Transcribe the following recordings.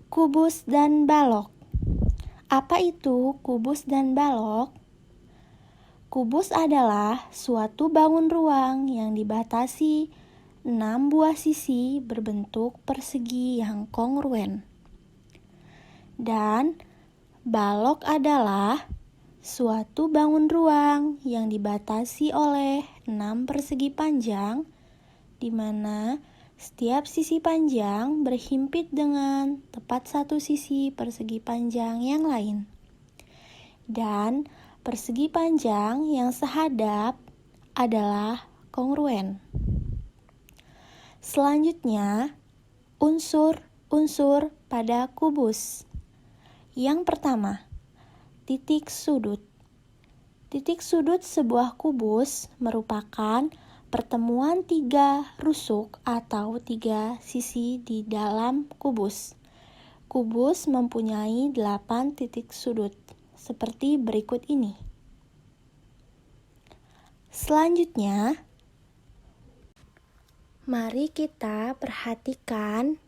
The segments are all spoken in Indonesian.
Kubus dan balok. Apa itu kubus dan balok? Kubus adalah suatu bangun ruang yang dibatasi 6 buah sisi berbentuk persegi yang kongruen. Dan balok adalah suatu bangun ruang yang dibatasi oleh 6 persegi panjang, di mana setiap sisi panjang berhimpit dengan tepat satu sisi persegi panjang yang lain. Dan persegi panjang yang sehadap adalah kongruen. Selanjutnya, unsur-unsur pada kubus. Yang pertama, titik sudut. Titik sudut sebuah kubus merupakan pertemuan 3 rusuk atau 3 sisi di dalam kubus. Kubus mempunyai 8 titik sudut, seperti berikut ini. Selanjutnya, mari kita perhatikan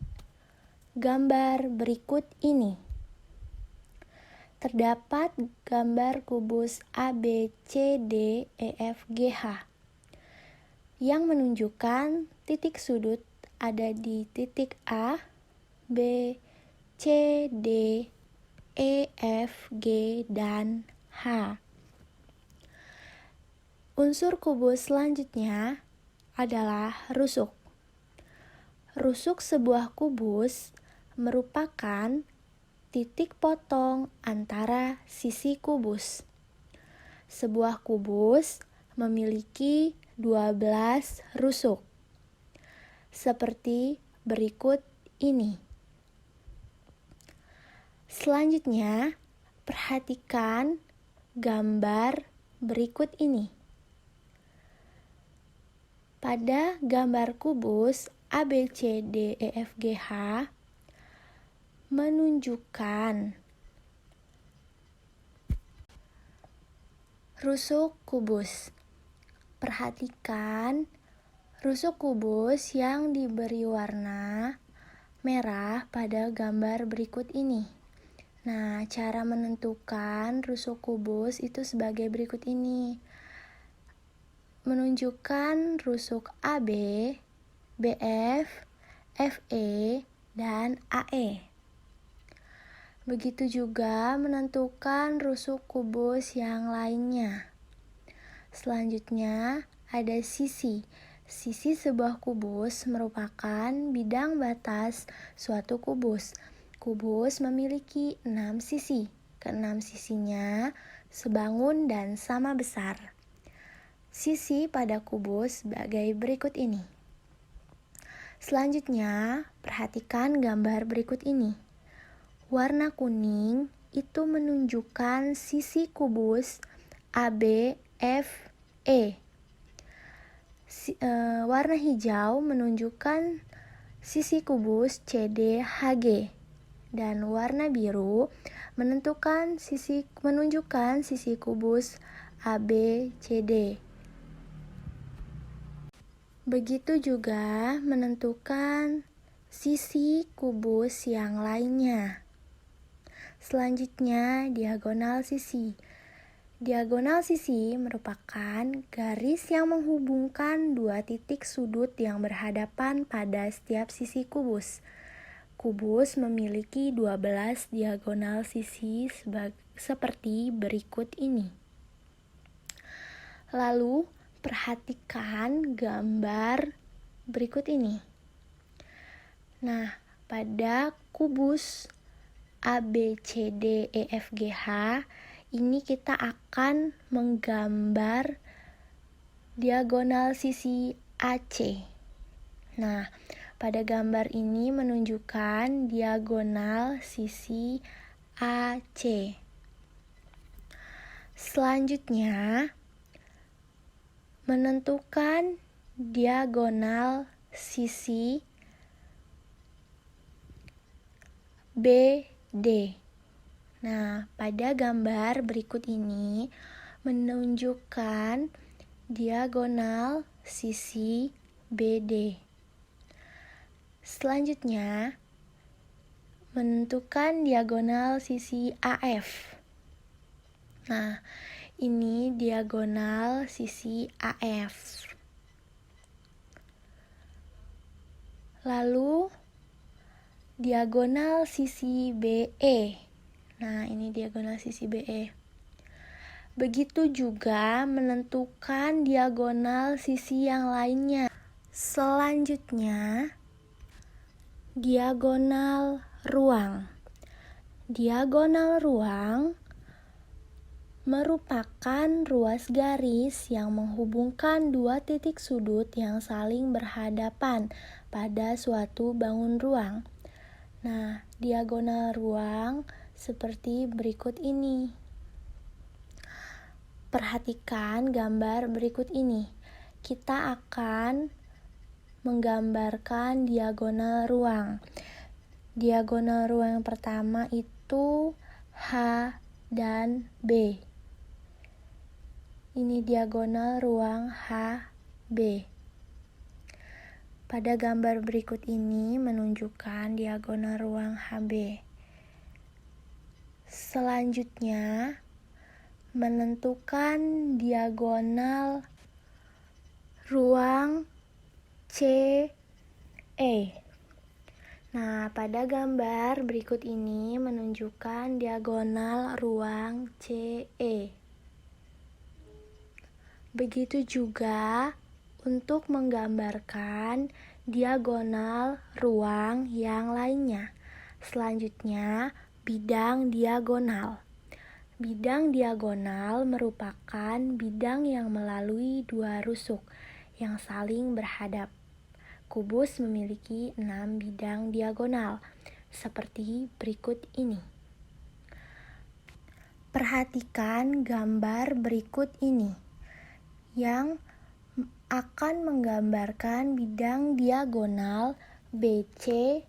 gambar berikut ini. Terdapat gambar kubus A, B, C, D, E, F, G, H yang menunjukkan titik sudut ada di titik A, B, C, D, E, F, G, dan H. Unsur kubus selanjutnya adalah rusuk. Rusuk sebuah kubus merupakan titik potong antara sisi kubus. Sebuah kubus memiliki 12 rusuk, seperti berikut ini. Selanjutnya, perhatikan gambar berikut ini. Pada gambar kubus A, B, C, D, E, F, G, H menunjukkan rusuk kubus. Perhatikan rusuk kubus yang diberi warna merah pada gambar berikut ini. Nah, cara menentukan rusuk kubus itu sebagai berikut ini. Menunjukkan rusuk AB, BF, FE, dan AE. Begitu juga menentukan rusuk kubus yang lainnya. Selanjutnya, ada sisi. Sisi sebuah kubus merupakan bidang batas suatu kubus. Kubus memiliki 6 sisi. Keenam sisinya sebangun dan sama besar. Sisi pada kubus sebagai berikut ini. Selanjutnya, perhatikan gambar berikut ini. Warna kuning itu menunjukkan sisi kubus AB, F, E. Warna hijau menunjukkan sisi kubus CD, HG. Dan warna biru menunjukkan sisi kubus AB, CD. Begitu juga menentukan sisi kubus yang lainnya. Selanjutnya, diagonal sisi. Diagonal sisi merupakan garis yang menghubungkan 2 titik sudut yang berhadapan pada setiap sisi kubus. Kubus memiliki 12 diagonal sisi seperti berikut ini. Lalu, perhatikan gambar berikut ini. Nah, pada kubus A, B, C, D, E, F, G, H ini kita akan menggambar diagonal sisi AC. Nah, pada gambar ini menunjukkan diagonal sisi AC. Selanjutnya, menentukan diagonal sisi BD. Nah, pada gambar berikut ini menunjukkan diagonal sisi BD. Selanjutnya, menentukan diagonal sisi AF. Nah, ini diagonal sisi AF. Lalu diagonal sisi BE. Nah, ini diagonal sisi BE. Begitu juga menentukan diagonal sisi yang lainnya. Selanjutnya, diagonal ruang. Diagonal ruang merupakan ruas garis yang menghubungkan dua titik sudut yang saling berhadapan pada suatu bangun ruang. Nah, diagonal ruang seperti berikut ini. Perhatikan gambar berikut ini. Kita akan menggambarkan diagonal ruang. Diagonal ruang yang pertama itu H dan B. Ini diagonal ruang HB. Pada gambar berikut ini menunjukkan diagonal ruang HB. Selanjutnya, menentukan diagonal ruang CE. Nah, pada gambar berikut ini menunjukkan diagonal ruang CE. Begitu juga untuk menggambarkan diagonal ruang yang lainnya. Selanjutnya, bidang diagonal. Bidang diagonal merupakan bidang yang melalui dua rusuk yang saling berhadap. Kubus memiliki 6 bidang diagonal, seperti berikut ini. Perhatikan gambar berikut ini, yang akan menggambarkan bidang diagonal BCHE.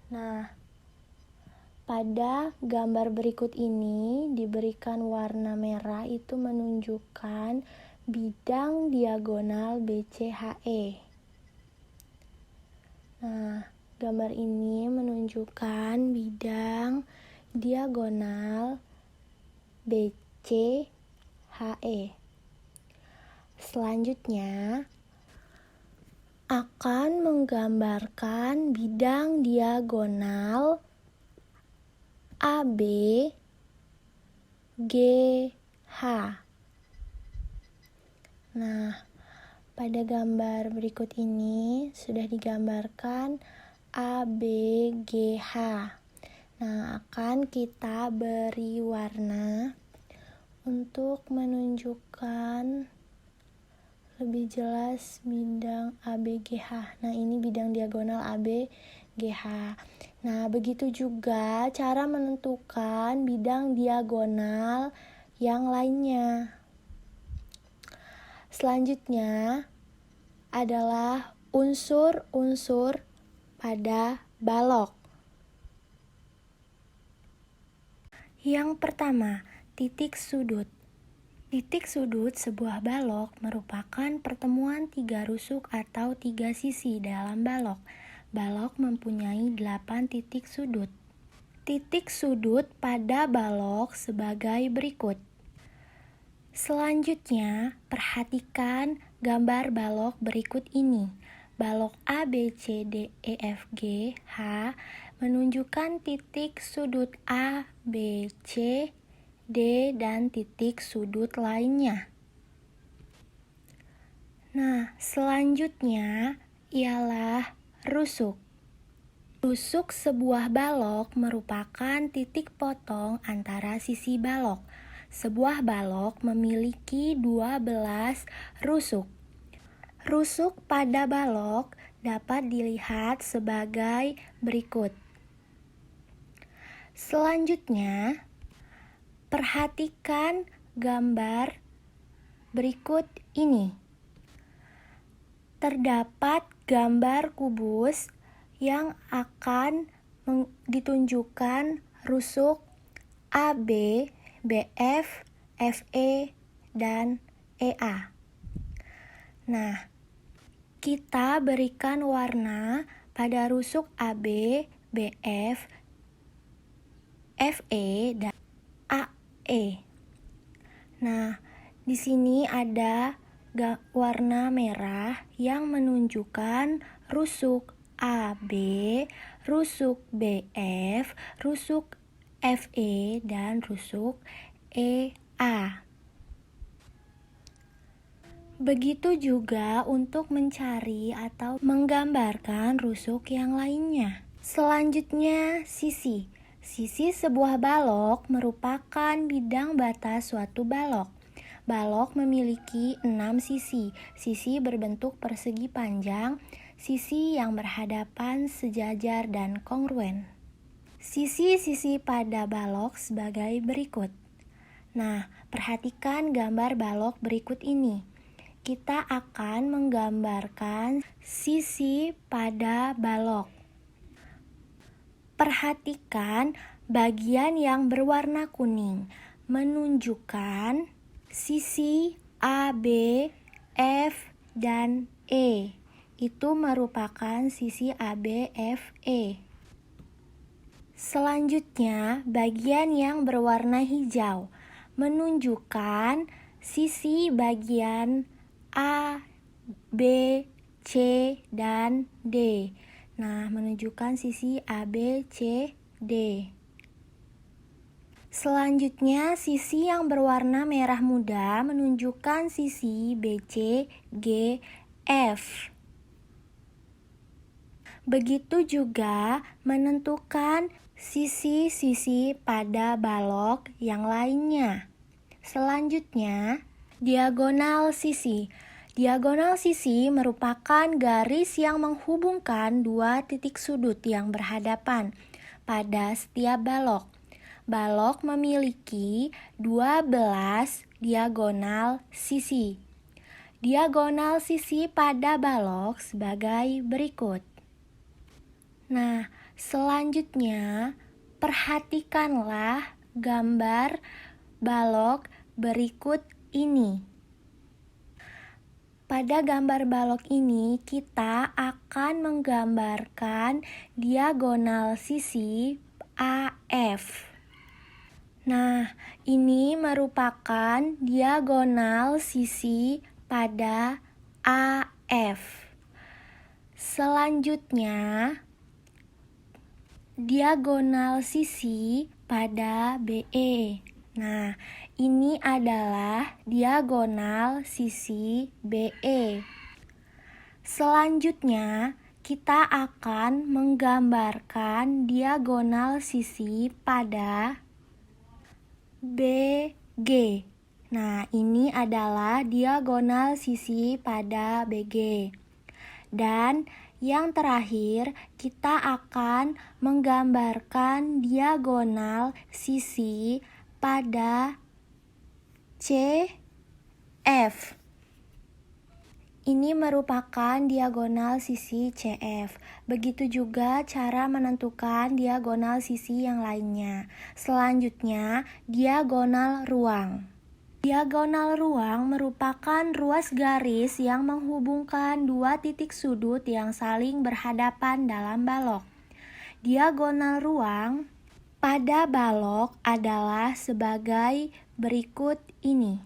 Nah, pada gambar berikut ini diberikan warna merah, itu menunjukkan bidang diagonal BCHE. Nah, gambar ini menunjukkan bidang diagonal BCHE. Selanjutnya akan menggambarkan bidang diagonal ABGH. Nah, pada gambar berikut ini sudah digambarkan ABGH. Nah, akan kita beri warna untuk menunjukkan lebih jelas bidang ABGH. Nah, ini bidang diagonal ABGH. Nah, begitu juga cara menentukan bidang diagonal yang lainnya. Selanjutnya adalah unsur-unsur pada balok. Yang pertama, titik sudut. Titik sudut sebuah balok merupakan pertemuan 3 rusuk atau 3 sisi dalam balok. Balok mempunyai 8 titik sudut. Titik sudut pada balok sebagai berikut. Selanjutnya, perhatikan gambar balok berikut ini. Balok A, B, C, D, E, F, G, H menunjukkan titik sudut A, B, C, D, dan titik sudut lainnya. Nah, selanjutnya ialah rusuk. Rusuk sebuah balok merupakan titik potong antara sisi balok. Sebuah balok memiliki 12 rusuk. Rusuk pada balok dapat dilihat sebagai berikut. Selanjutnya, perhatikan gambar berikut ini. Terdapat gambar kubus yang akan ditunjukkan rusuk AB, BF, FE, dan EA. Nah, kita berikan warna pada rusuk AB, BF, FE, dan AE. Nah, di sini ada warna merah yang menunjukkan rusuk AB, rusuk BF, rusuk FE, dan rusuk EA. Begitu juga untuk mencari atau menggambarkan rusuk yang lainnya. Selanjutnya, sisi. Sisi sebuah balok merupakan bidang batas suatu balok. Balok memiliki 6 sisi. Sisi berbentuk persegi panjang, sisi yang berhadapan, sejajar, dan kongruen. Sisi-sisi pada balok sebagai berikut. Nah, perhatikan gambar balok berikut ini. Kita akan menggambarkan sisi pada balok. Perhatikan bagian yang berwarna kuning menunjukkan sisi A, B, F, dan E. Itu merupakan sisi A, B, F, E. Selanjutnya, bagian yang berwarna hijau menunjukkan sisi bagian A, B, C, dan D. Nah, menunjukkan sisi A, B, C, D. Selanjutnya, sisi yang berwarna merah muda menunjukkan sisi B, C, G, F. Begitu juga menentukan sisi-sisi pada balok yang lainnya. Selanjutnya, diagonal sisi. Diagonal sisi merupakan garis yang menghubungkan dua titik sudut yang berhadapan pada setiap balok. Balok memiliki 12 diagonal sisi. Diagonal sisi pada balok sebagai berikut. Nah, selanjutnya perhatikanlah gambar balok berikut ini. Pada gambar balok ini, kita akan menggambarkan diagonal sisi AF. Nah, ini merupakan diagonal sisi pada AF. Selanjutnya, diagonal sisi pada BE. Nah, ini adalah diagonal sisi BE. Selanjutnya, kita akan menggambarkan diagonal sisi pada BG. Nah, ini adalah diagonal sisi pada BG. Dan yang terakhir, kita akan menggambarkan diagonal sisi pada CF. Ini merupakan diagonal sisi CF. Begitu juga cara menentukan diagonal sisi yang lainnya. Selanjutnya, diagonal ruang. Diagonal ruang merupakan ruas garis yang menghubungkan dua titik sudut yang saling berhadapan dalam balok. Diagonal ruang pada balok adalah sebagai berikut ini.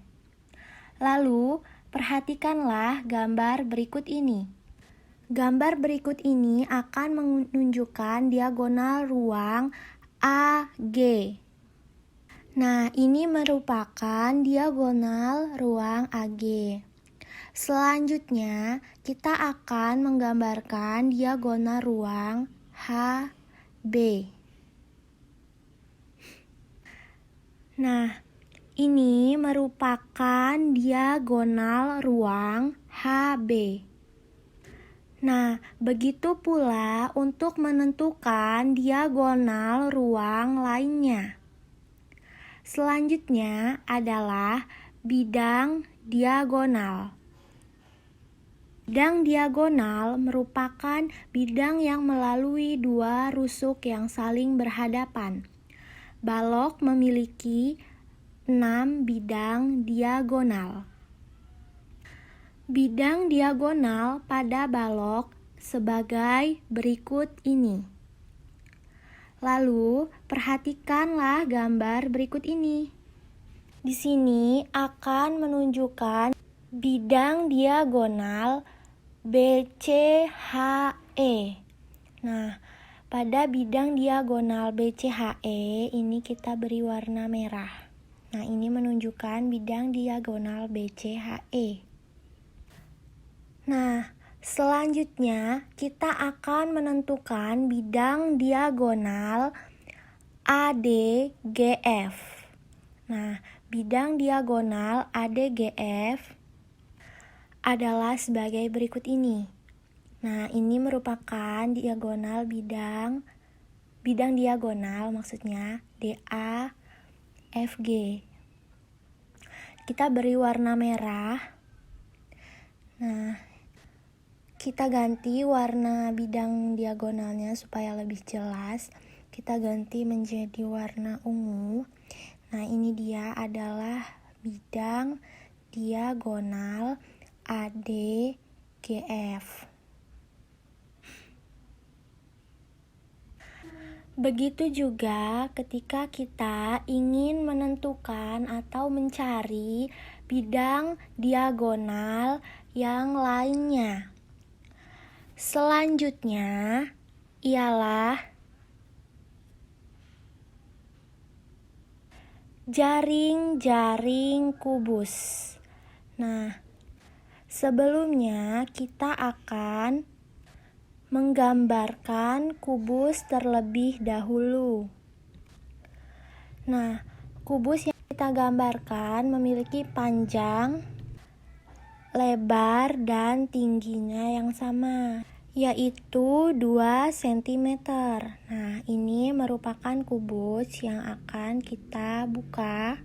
Lalu, perhatikanlah gambar berikut ini. Gambar berikut ini akan menunjukkan diagonal ruang AG. Nah, ini merupakan diagonal ruang AG. Selanjutnya, kita akan menggambarkan diagonal ruang HB. Nah, ini merupakan diagonal ruang HB. Nah, begitu pula untuk menentukan diagonal ruang lainnya. Selanjutnya adalah bidang diagonal. Bidang diagonal merupakan bidang yang melalui dua rusuk yang saling berhadapan. Balok memiliki 6 bidang diagonal. Bidang diagonal pada balok sebagai berikut ini. Lalu, perhatikanlah gambar berikut ini. Di sini akan menunjukkan bidang diagonal BCHE. Nah, pada bidang diagonal BCHE ini kita beri warna merah. Nah, ini menunjukkan bidang diagonal BCHE. Nah, selanjutnya kita akan menentukan bidang diagonal ADGF. Nah, bidang diagonal ADGF adalah sebagai berikut ini. Nah, ini merupakan diagonal bidang diagonal maksudnya DAFG. Kita beri warna merah. Nah, kita ganti warna bidang diagonalnya supaya lebih jelas. Kita ganti menjadi warna ungu. Nah, ini dia adalah bidang diagonal ADGF. Begitu juga ketika kita ingin menentukan atau mencari bidang diagonal yang lainnya. Selanjutnya ialah jaring-jaring kubus. Nah, sebelumnya kita akan menggambarkan kubus terlebih dahulu. Nah, kubus yang kita gambarkan memiliki panjang, lebar, dan tingginya yang sama, yaitu 2 cm. Nah, ini merupakan kubus yang akan kita buka.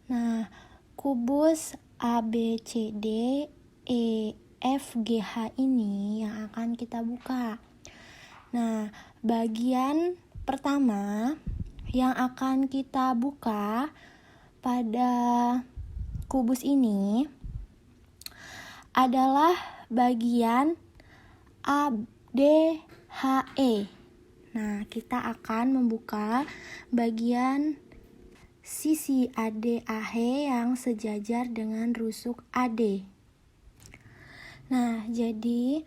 Nah, kubus ABCD EFGH ini yang akan kita buka. Nah, bagian pertama yang akan kita buka pada kubus ini adalah bagian ADHE. Nah, kita akan membuka bagian sisi ADHE yang sejajar dengan rusuk AD. Nah, jadi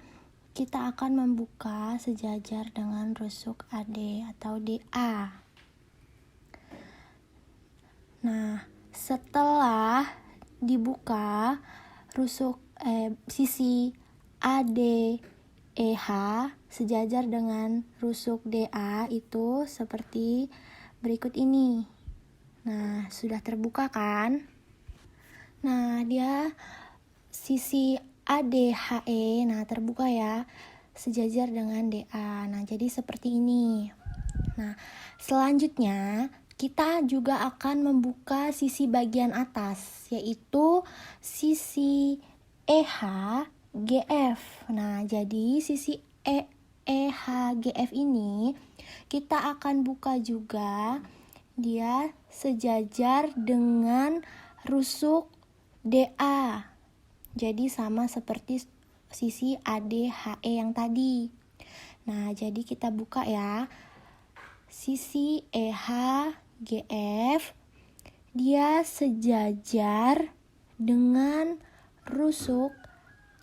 kita akan membuka sejajar dengan rusuk AD atau DA. Nah, setelah dibuka rusuk sisi ADEH sejajar dengan rusuk DA itu seperti berikut ini. Nah, sudah terbuka kan? Nah, dia sisi ADHE, nah terbuka ya, sejajar dengan DA. Nah, jadi seperti ini. Nah, selanjutnya kita juga akan membuka sisi bagian atas, yaitu sisi EHGF. Nah, jadi sisi EHGF ini kita akan buka juga, dia sejajar dengan rusuk DA. Jadi sama seperti sisi ADHE yang tadi. Nah, jadi kita buka ya. Sisi EHGF dia sejajar dengan rusuk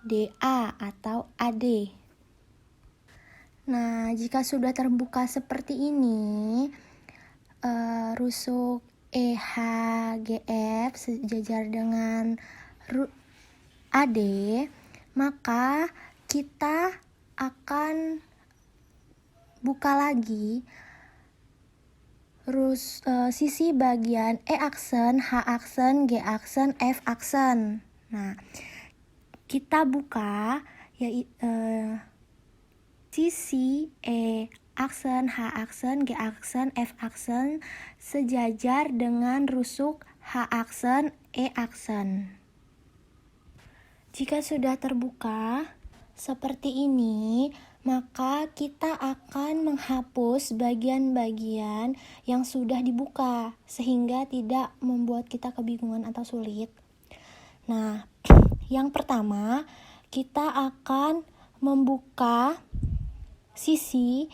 DA atau AD. Nah, jika sudah terbuka seperti ini, rusuk EHGF sejajar dengan AD, maka kita akan buka lagi sisi bagian E aksen, H aksen, G aksen, F aksen. Nah, kita buka sisi E aksen, H aksen, G aksen, F aksen sejajar dengan rusuk H aksen, E aksen. Jika sudah terbuka seperti ini, maka kita akan menghapus bagian-bagian yang sudah dibuka sehingga tidak membuat kita kebingungan atau sulit. Nah, yang pertama kita akan membuka sisi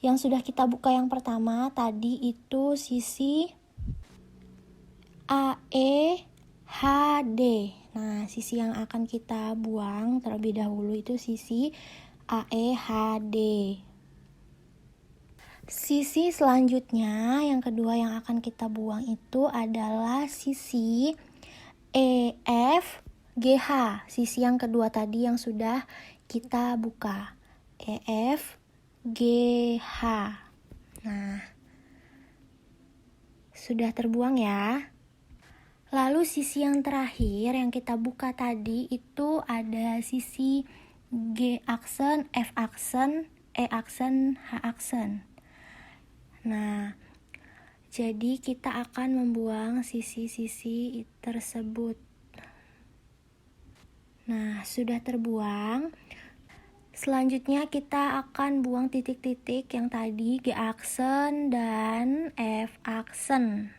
yang sudah kita buka yang pertama tadi itu sisi AEHD. Nah, sisi yang akan kita buang terlebih dahulu itu sisi AEHD. Sisi selanjutnya, yang kedua yang akan kita buang itu adalah sisi EFGH. Sisi yang kedua tadi yang sudah kita buka. EFGH. Nah, sudah terbuang ya. Lalu sisi yang terakhir yang kita buka tadi itu ada sisi G aksen, F aksen, E aksen, H aksen. Nah, jadi kita akan membuang sisi-sisi tersebut. Nah, sudah terbuang. Selanjutnya kita akan buang titik-titik yang tadi G aksen dan F aksen.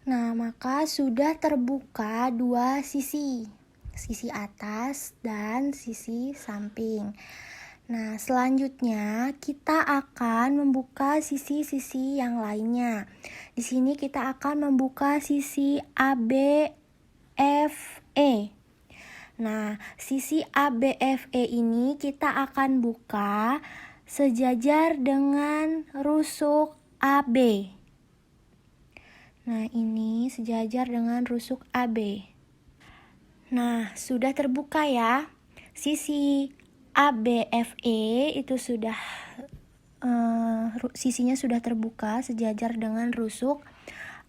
Nah, maka sudah terbuka dua sisi atas dan sisi samping. Nah, selanjutnya kita akan membuka sisi-sisi yang lainnya. Di sini kita akan membuka sisi ABFE. Nah, sisi ABFE ini kita akan buka sejajar dengan rusuk AB. Nah, ini sejajar dengan rusuk AB. Nah, sudah terbuka ya. Sisi ABFE itu sudah sisinya sudah terbuka sejajar dengan rusuk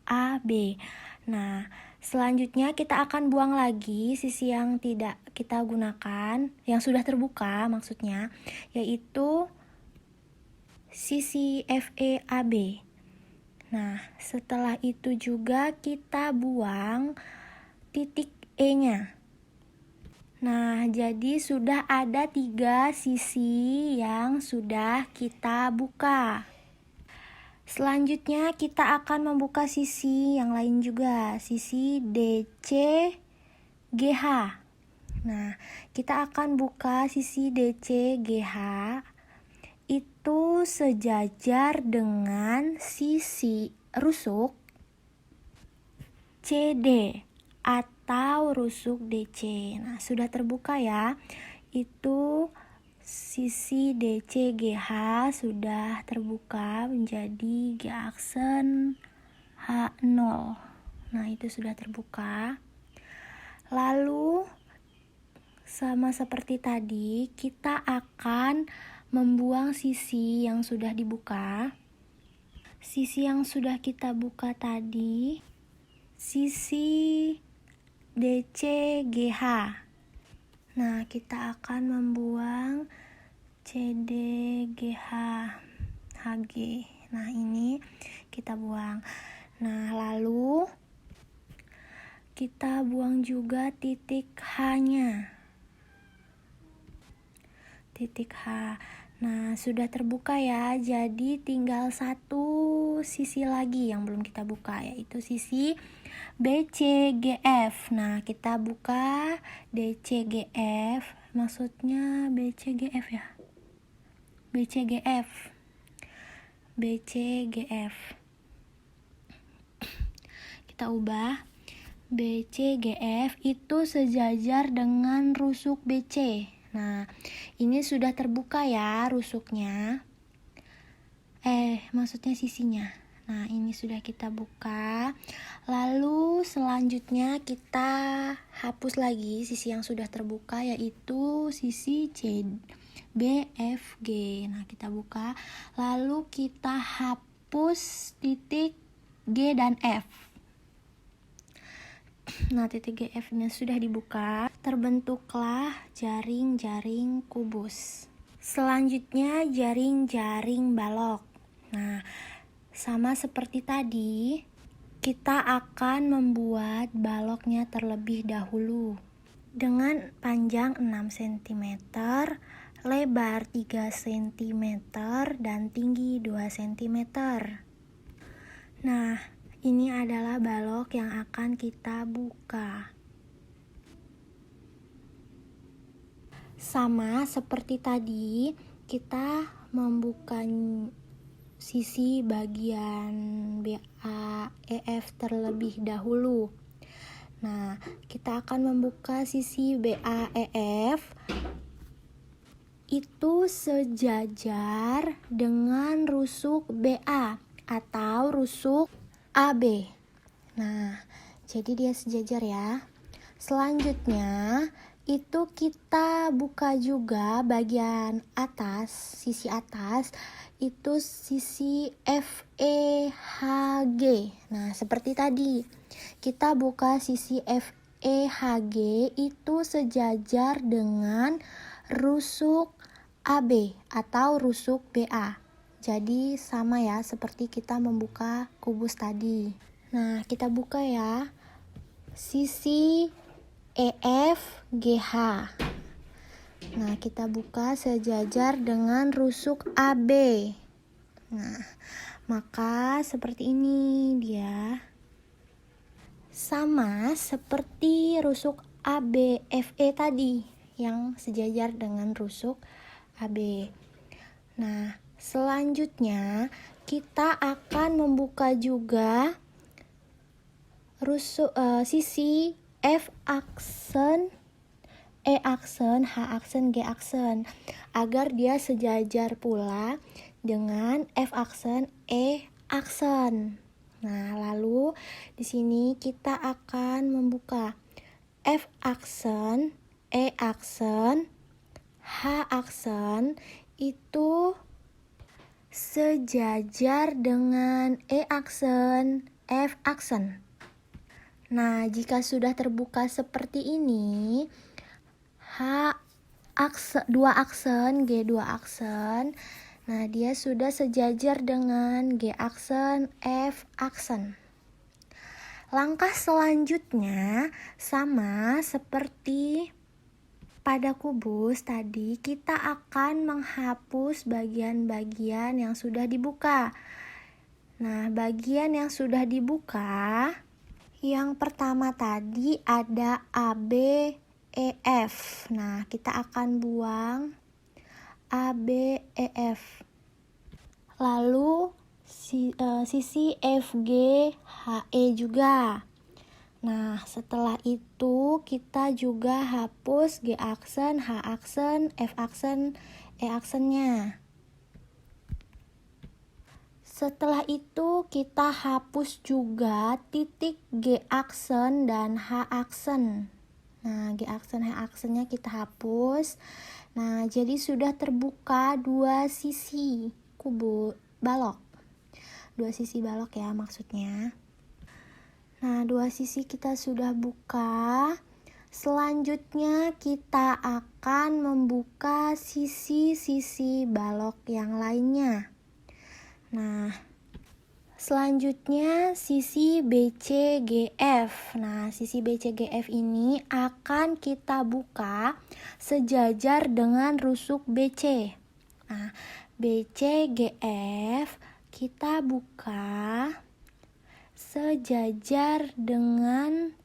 AB. Nah, selanjutnya kita akan buang lagi sisi yang tidak kita gunakan, yang sudah terbuka maksudnya, yaitu sisi FEAB. Nah, setelah itu juga kita buang titik E-nya. Nah, jadi sudah ada 3 sisi yang sudah kita buka. Selanjutnya kita akan membuka sisi yang lain juga, sisi DCGH. Nah, kita akan buka sisi DCGH itu sejajar dengan sisi rusuk CD atau rusuk DC. Nah, sudah terbuka ya. Itu sisi DCGH sudah terbuka menjadi G aksen H0. Nah, itu sudah terbuka. Lalu sama seperti tadi, kita akan membuang sisi yang sudah dibuka. Sisi yang sudah kita buka tadi, sisi DCGH. Nah, kita akan membuang CDGH HG. Nah, ini kita buang. Nah, lalu kita buang juga titik H-nya. Titik H. Nah, sudah terbuka ya. Jadi tinggal satu sisi lagi yang belum kita buka, yaitu sisi BCGF. Nah, kita buka DCGF. Maksudnya BCGF ya. BCGF. BCGF. Kita ubah. BCGF itu sejajar dengan rusuk BC. Nah, ini sudah terbuka ya rusuknya. Maksudnya sisinya. Nah, ini sudah kita buka. Lalu selanjutnya kita hapus lagi sisi yang sudah terbuka, yaitu sisi BFG. Nah, kita buka. Lalu kita hapus titik G dan F. Nah, titik GF-nya sudah dibuka, terbentuklah jaring-jaring kubus. Selanjutnya jaring-jaring balok. Nah, sama seperti tadi, kita akan membuat baloknya terlebih dahulu. Dengan panjang 6 cm, lebar 3 cm, dan tinggi 2 cm. Nah, ini adalah balok yang akan kita buka. Sama seperti tadi, kita membuka sisi bagian BAEF terlebih dahulu. Nah, kita akan membuka sisi BAEF itu sejajar dengan rusuk BA atau rusuk AB. Nah, jadi dia sejajar ya. Selanjutnya, itu kita buka juga bagian atas, sisi atas, itu sisi FEHG. Nah, seperti tadi, kita buka sisi FEHG itu sejajar dengan rusuk AB atau rusuk BA. Jadi sama ya seperti kita membuka kubus tadi. Nah, kita buka ya. Sisi EFGH. Nah, kita buka sejajar dengan rusuk AB. Nah, maka seperti ini dia. Sama seperti rusuk ABFE tadi yang sejajar dengan rusuk AB. Nah, selanjutnya kita akan membuka juga rusuk sisi F aksen, E aksen, H aksen, G aksen agar dia sejajar pula dengan F aksen, E aksen. Nah, lalu di sini kita akan membuka F aksen, E aksen, H aksen itu sejajar dengan E aksen, F aksen. Nah, jika sudah terbuka seperti ini, dua aksen, G dua aksen, nah dia sudah sejajar dengan G aksen, F aksen. Langkah selanjutnya sama seperti pada kubus tadi, kita akan menghapus bagian-bagian yang sudah dibuka. Nah, bagian yang sudah dibuka, yang pertama tadi ada ABEF. Nah, kita akan buang ABEF. Lalu sisi FGHE juga. Nah, setelah itu kita juga hapus G aksen, H aksen, F aksen, E aksennya. Setelah itu kita hapus juga titik G aksen dan H aksen. Nah, G aksen, H aksennya kita hapus. Nah, jadi sudah terbuka dua sisi kubus balok. Dua sisi balok ya maksudnya. Nah, dua sisi kita sudah buka. Selanjutnya kita akan membuka sisi-sisi balok yang lainnya. Nah, selanjutnya sisi BCGF. Nah, sisi BCGF ini akan kita buka sejajar dengan rusuk BC. Nah, BCGF kita buka sejajar dengan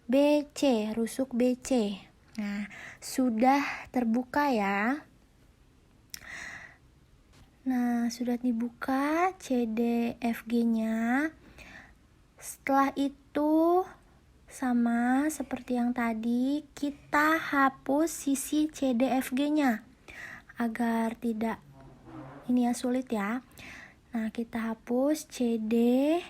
BC, rusuk BC. Nah, sudah terbuka ya. Nah, sudah dibuka CDFG-nya. Setelah itu sama seperti yang tadi, kita hapus sisi CDFG-nya agar tidak ini ya sulit ya. Nah, kita hapus CDFG.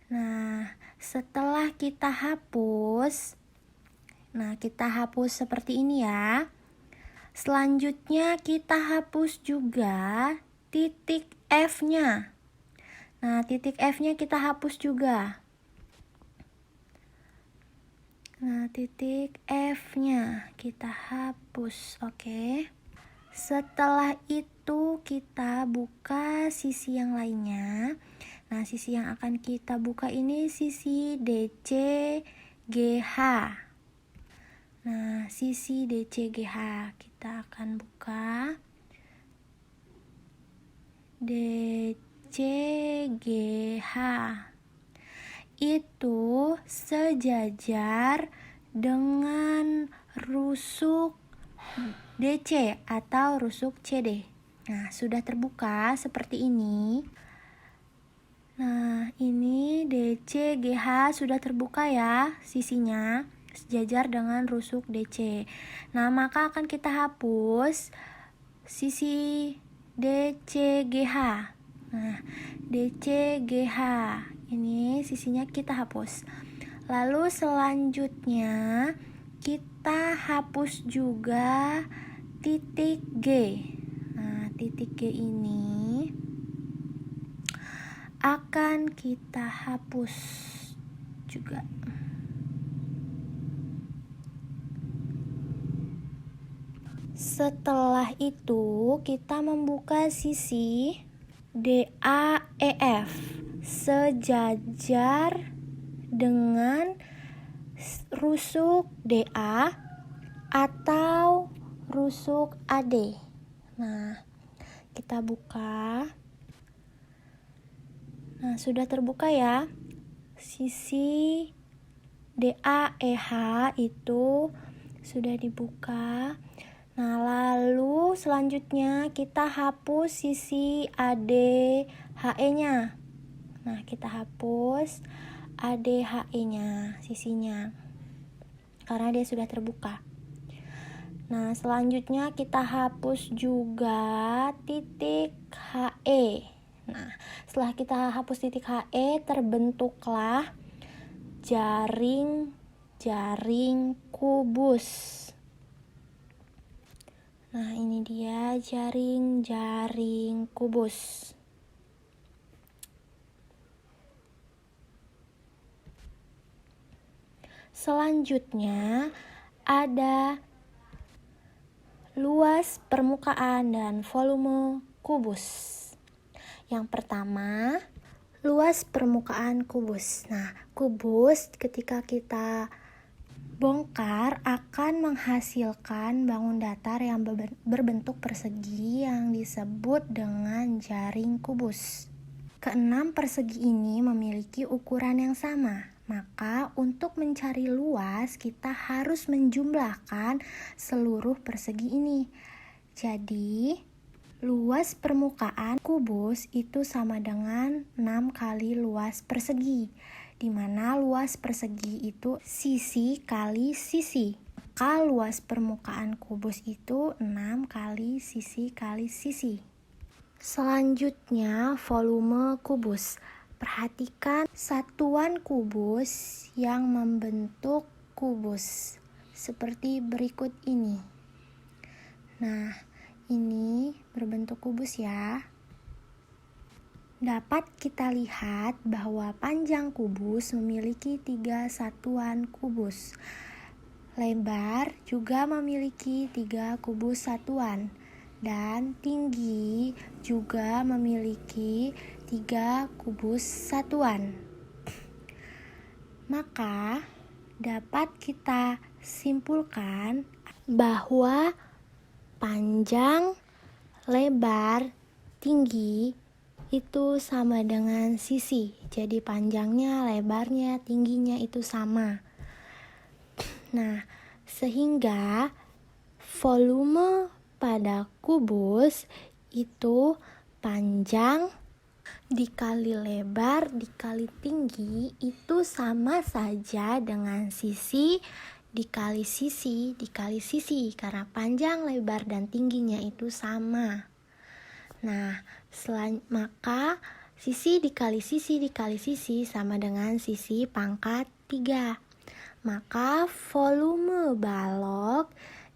Nah, setelah kita hapus, nah kita hapus seperti ini ya. Selanjutnya kita hapus juga titik F-nya. Nah, titik F-nya kita hapus juga. Nah, titik F-nya kita hapus, oke. Setelah itu kita buka sisi yang lainnya. Nah, sisi yang akan kita buka ini sisi DCGH. Nah, sisi DCGH kita akan buka DCGH. itu sejajar dengan rusuk DC atau rusuk CD. Nah, sudah terbuka seperti ini. Nah, ini DC GH sudah terbuka ya sisinya, sejajar dengan rusuk DC. Nah, maka akan kita hapus sisi DCGH. Nah, DCGH ini sisinya kita hapus. Lalu selanjutnya kita hapus juga titik G. Nah, titik G ini akan kita hapus juga. Setelah itu kita membuka sisi DAEF sejajar dengan rusuk DA atau rusuk AD. Nah, kita buka. Nah, sudah terbuka ya. Sisi DAEH itu sudah dibuka. Nah, lalu selanjutnya kita hapus sisi ADHE-nya. Nah, kita hapus ADHE-nya, sisinya. Karena dia sudah terbuka. Nah, selanjutnya kita hapus juga titik HE. Nah, setelah kita hapus titik HE, terbentuklah jaring kubus. Nah, ini dia jaring kubus. Selanjutnya ada luas permukaan dan volume kubus. Yang pertama, luas permukaan kubus. Nah, kubus ketika kita bongkar akan menghasilkan bangun datar yang berbentuk persegi yang disebut dengan jaring kubus. Keenam persegi ini memiliki ukuran yang sama. Maka untuk mencari luas kita harus menjumlahkan seluruh persegi ini. Jadi luas permukaan kubus itu sama dengan 6 kali luas persegi, di mana luas persegi itu sisi kali sisi. Maka luas permukaan kubus itu 6 kali sisi kali sisi. Selanjutnya volume kubus. Perhatikan satuan kubus yang membentuk kubus seperti berikut ini. Nah, ini berbentuk kubus ya. Dapat kita lihat bahwa panjang kubus memiliki 3 satuan kubus. Lebar juga memiliki 3 kubus satuan. Dan tinggi juga memiliki 3 kubus satuan. Maka dapat kita simpulkan bahwa panjang, lebar, tinggi itu sama dengan sisi. Jadi panjangnya, lebarnya, tingginya itu sama. Nah, sehingga volume pada kubus itu panjang dikali lebar dikali tinggi itu sama saja dengan sisi dikali sisi dikali sisi, karena panjang, lebar, dan tingginya itu sama. Nah, maka sisi dikali sisi sama dengan sisi pangkat 3. Maka volume balok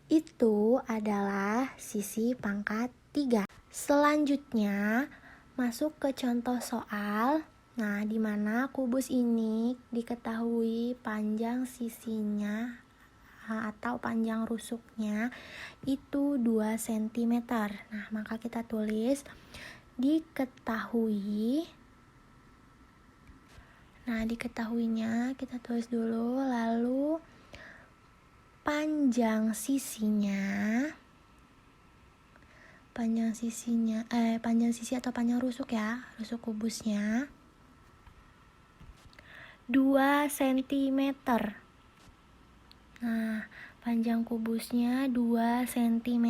itu adalah sisi pangkat 3. Selanjutnya masuk ke contoh soal. Nah, di mana kubus ini diketahui panjang sisinya atau panjang rusuknya itu 2 cm. Nah, maka kita tulis diketahui. Nah, diketahuinya kita tulis dulu, lalu panjang sisi atau panjang rusuk ya, rusuk kubusnya 2 cm. Nah, panjang kubusnya 2 cm.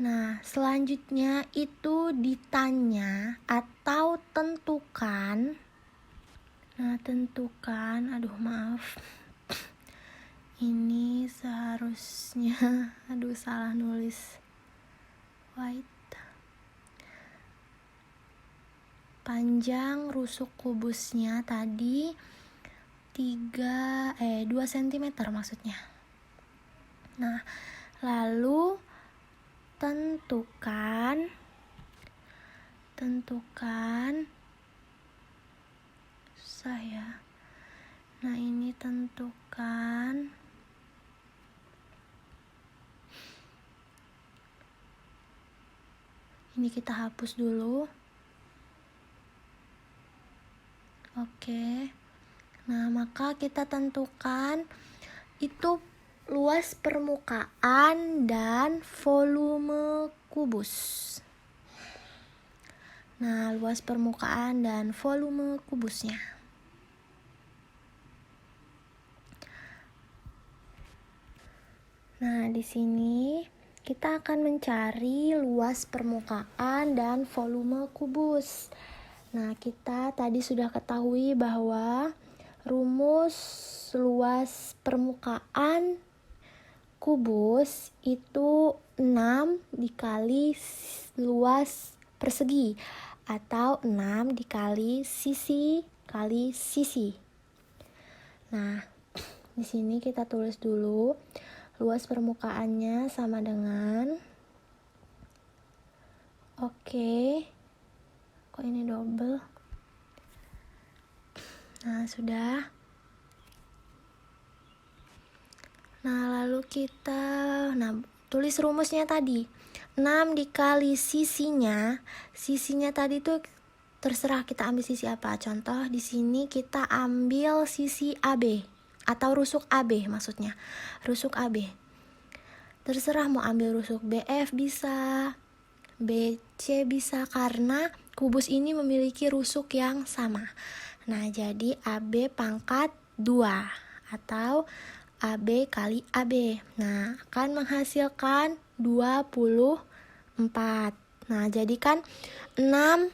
Nah, selanjutnya itu ditanya atau tentukan. Nah, tentukan, aduh maaf. Ini seharusnya, aduh salah nulis. Wait. Panjang rusuk kubusnya tadi 2 cm maksudnya. Nah, lalu tentukan susah ya. Nah, ini tentukan ini kita hapus dulu. Oke. Nah, maka kita tentukan itu luas permukaan dan volume kubus. Nah, luas permukaan dan volume kubusnya. Nah, di sini kita akan mencari luas permukaan dan volume kubus. Nah, kita tadi sudah ketahui bahwa rumus luas permukaan kubus itu 6 dikali luas persegi atau 6 dikali sisi kali sisi. Nah, di sini kita tulis dulu luas permukaannya sama dengan kok ini double. Nah, sudah. Nah, lalu kita tulis rumusnya tadi. 6 dikali sisinya tadi tuh terserah kita ambil sisi apa. Contoh di sini kita ambil sisi AB atau rusuk AB maksudnya. Rusuk AB. Terserah mau ambil rusuk BF bisa, BC bisa karena kubus ini memiliki rusuk yang sama. Nah, jadi AB pangkat 2 atau AB kali AB. Nah, akan menghasilkan 24. Nah, jadikan 6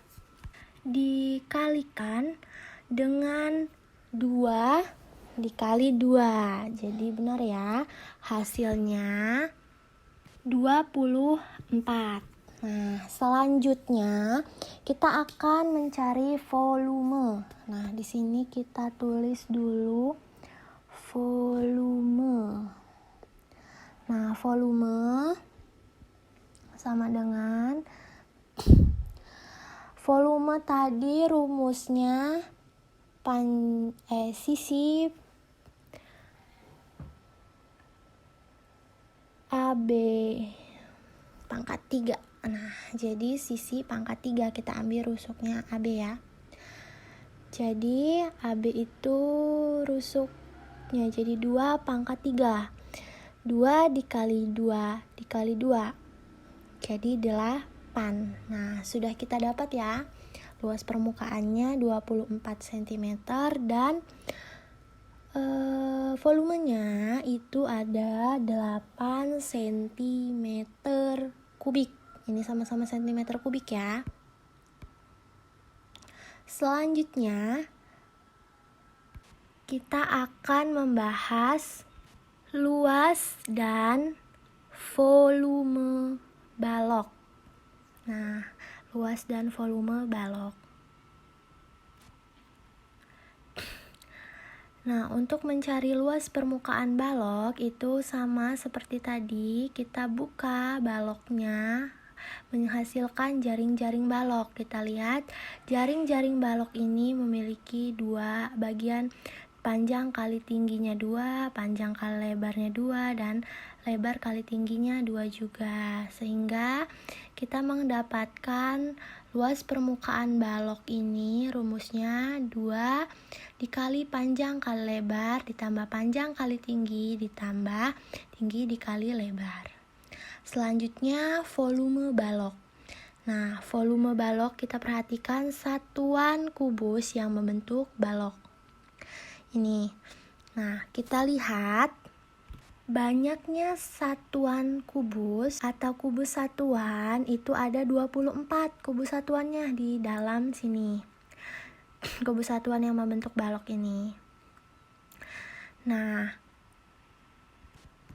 dikalikan dengan 2 dikali 2. Jadi benar ya, hasilnya 24. Nah, selanjutnya kita akan mencari volume. Nah, di sini kita tulis dulu volume. Nah, volume sama dengan volume tadi rumusnya sisi AB pangkat 3. Nah, jadi sisi pangkat 3 kita ambil rusuknya AB ya. Jadi AB itu rusuknya jadi 2 pangkat 3. 2 dikali 2 dikali 2. Jadi 8. Nah, sudah kita dapat ya. Luas permukaannya 24 cm dan volumenya itu ada 8 cm kubik. Ini sama-sama cm kubik ya. Selanjutnya kita akan membahas luas dan volume balok. Nah, luas dan volume balok. Nah, untuk mencari luas permukaan balok itu sama seperti tadi, kita buka baloknya, menghasilkan jaring-jaring balok. Kita lihat, jaring-jaring balok ini memiliki 2 bagian, panjang kali tingginya 2, panjang kali lebarnya 2, dan lebar kali tingginya 2 juga. Sehingga kita mendapatkan luas permukaan balok ini rumusnya 2 dikali panjang kali lebar ditambah panjang kali tinggi ditambah tinggi dikali lebar. Selanjutnya volume balok. Nah, volume balok kita perhatikan satuan kubus yang membentuk balok. Ini. Nah, kita lihat banyaknya satuan kubus atau kubus satuan itu ada 24 kubus satuannya di dalam sini. Kubus satuan yang membentuk balok ini. Nah,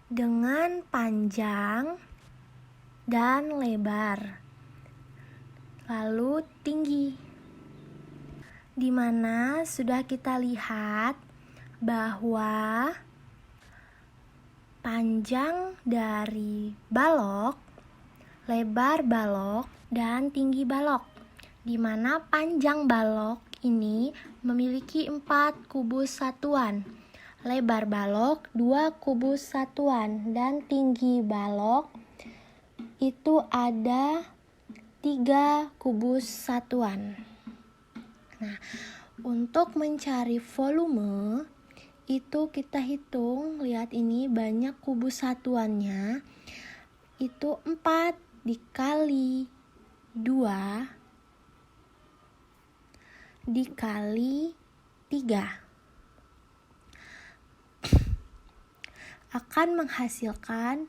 dengan panjang dan lebar, lalu tinggi, di mana sudah kita lihat bahwa panjang dari balok, lebar balok, dan tinggi balok, di mana panjang balok ini memiliki 4 kubus satuan, lebar balok 2 kubus satuan, dan tinggi balok itu ada 3 kubus satuan. Nah, untuk mencari volume itu kita hitung, lihat ini banyak kubus satuannya, itu 4 dikali 2 dikali 3 akan menghasilkan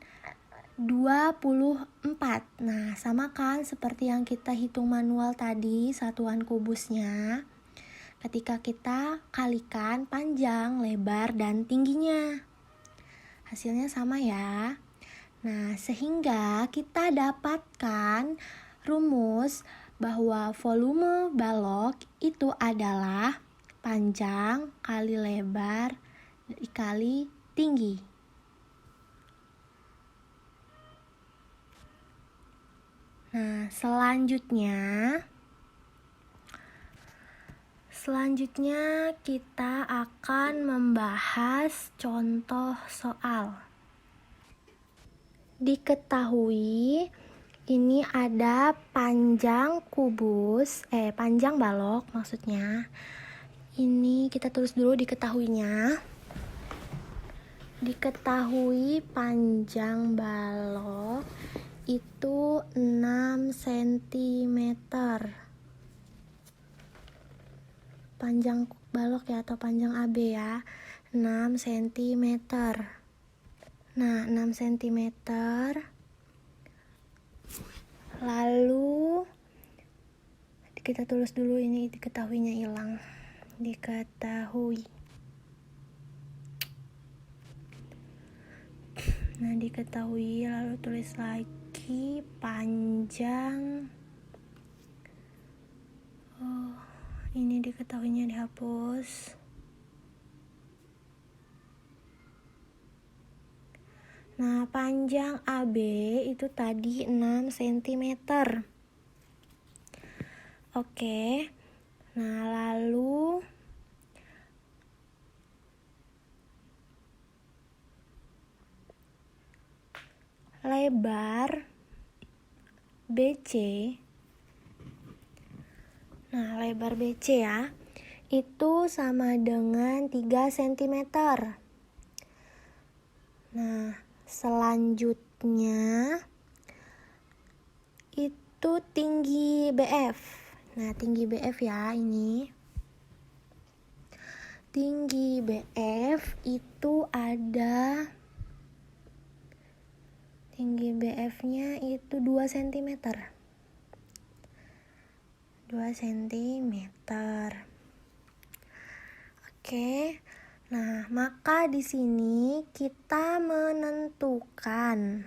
24. Nah, sama kan seperti yang kita hitung manual tadi, satuan kubusnya. Ketika kita kalikan panjang, lebar, dan tingginya. Hasilnya sama ya. Nah, sehingga kita dapatkan rumus bahwa volume balok itu adalah panjang kali lebar dikali tinggi. Nah, selanjutnya kita akan membahas contoh soal. Diketahui ini ada panjang balok maksudnya. Ini kita tulis dulu diketahuinya. Diketahui panjang balok itu 6 cm. Panjang balok ya, atau panjang AB ya, 6 cm. Nah, 6 cm. Lalu kita tulis dulu, ini diketahuinya hilang. Diketahui. Nah, diketahui, lalu tulis lagi panjang. Oh, ini diketahuinya dihapus. Nah, panjang AB itu tadi 6 cm. Oke. Nah, lalu lebar BC. Nah, lebar BC ya, itu sama dengan 3 cm. Nah, selanjutnya itu tinggi BF. Nah, tinggi BF ya, ini. Tinggi BF itu ada, tinggi BF-nya itu 2 cm. 2 cm. Oke. Nah, maka di sini kita menentukan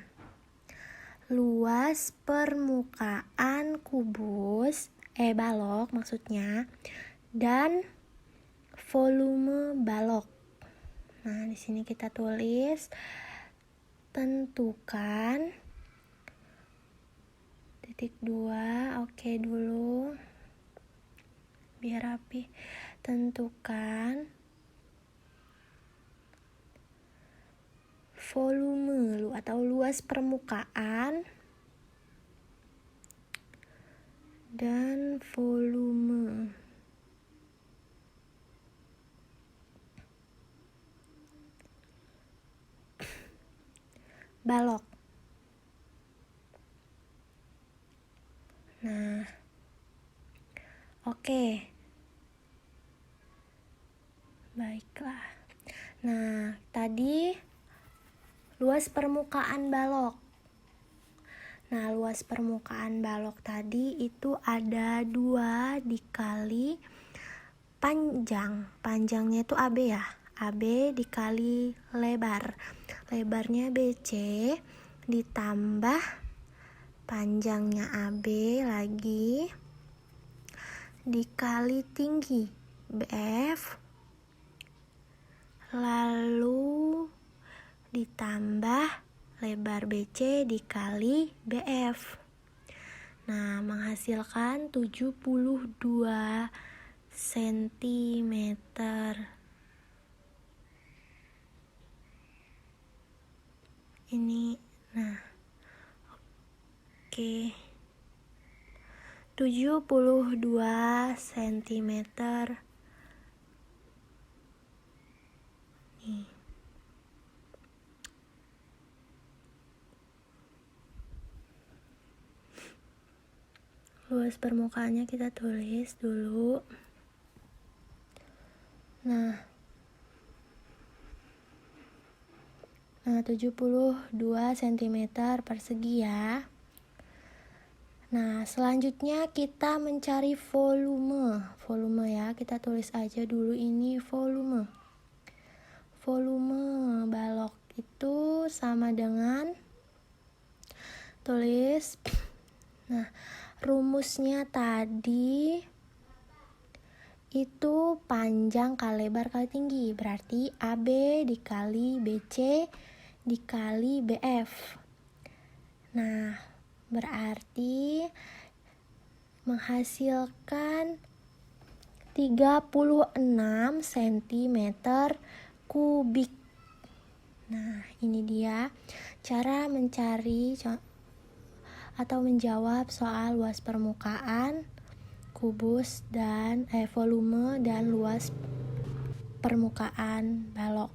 luas permukaan kubus, balok maksudnya, dan volume balok. Nah, di sini kita tulis tentukan titik 2, oke dulu biar rapi. Tentukan volume atau luas permukaan dan volume balok. Nah, Oke. Baiklah. Nah, tadi luas permukaan balok. Nah, luas permukaan balok tadi itu ada 2 dikali panjang. Panjangnya itu AB ya. AB dikali lebar. Lebarnya BC ditambah panjangnya AB lagi dikali tinggi BF, lalu ditambah lebar BC dikali BF. Nah, menghasilkan 72 cm. Ini, nah, oke. 72 cm. Nih. Luas permukaannya kita tulis dulu. Nah, 72 cm persegi ya. Nah, selanjutnya kita mencari volume. Volume ya, kita tulis aja dulu ini volume. Volume balok itu sama dengan, tulis. Nah, rumusnya tadi itu panjang kali lebar kali tinggi. Berarti AB dikali BC dikali BF. Nah, berarti menghasilkan 36 cm kubik. Nah, ini dia cara mencari atau menjawab soal luas permukaan kubus dan volume dan luas permukaan balok.